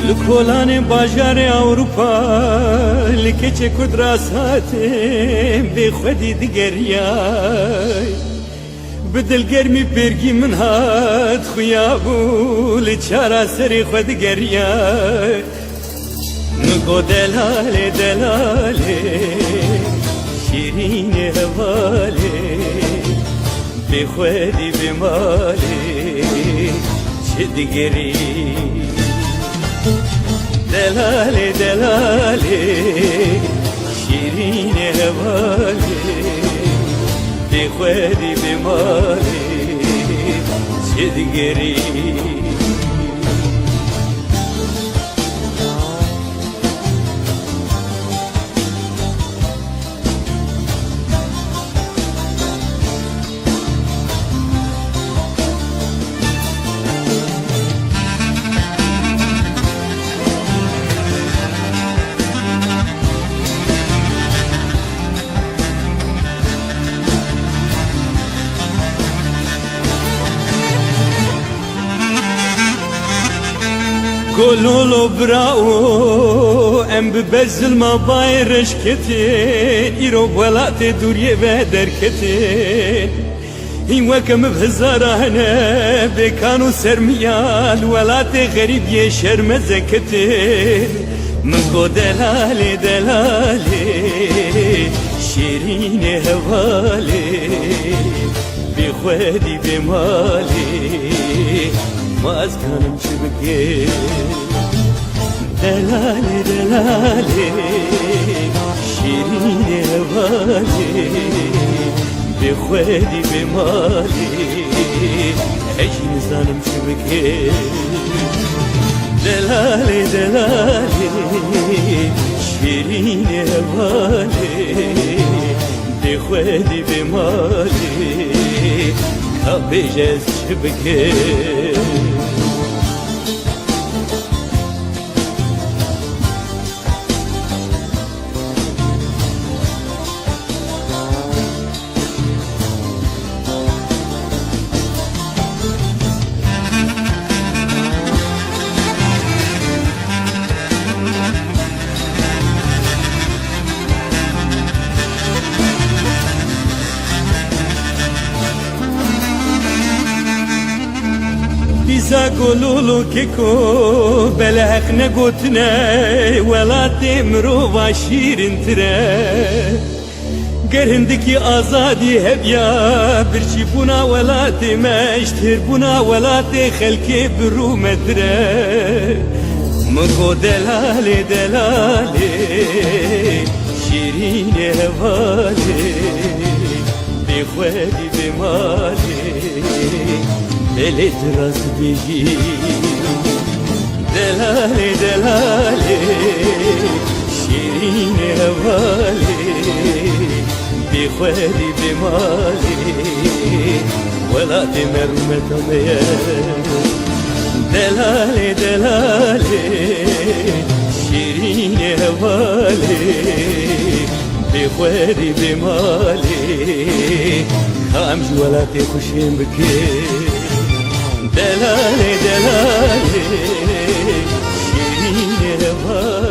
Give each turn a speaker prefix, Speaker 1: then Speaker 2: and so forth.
Speaker 1: لکولان باجار اوروپا لکچه کد راساته به خودی دگریای بدل گرمی برگی من هات خویابو لچارا سری خود گریای نگو دلاله دلاله شیرین هواله به خودی بماله چه دگری دلاله دلاله شیرین هواله به خودی بماله چه دگری گلولو براو ام ببزل ما بايرش كتين ايرو بولات دوريه بدر كتين این وكم بهزاره هنا بكانو سرميال ولات غريب يشرمزه كتين منكو دلالي دلالي شيرين هوالي بخودي بمالي ما أزكانم شبكي دلالي دلالي شيرين هوالي بخودي بمالي عيشي نزانم شبكي دلالي دلالي شيرين هوالي بخودي بمالي بجز شبكي بيزا قولولو كيكو بلاك نقوتنا ولا تمرو باشير انترا قرهندكي آزادي هبيا برشي بنا ولا تماشتر بنا ولا تخلكي برو مدرا مكو دلالي دلالي شيرين هوالي بخوالي بمالي دلت راس بيجي دلالي دلالي شيرين هوالي بخوالي بمالي ولا تمر متمية دلالي دلالي شيرين هوالي بخوالي بمالي خامج ولا تخشين بكي دلالي دلالي شيرين هوالي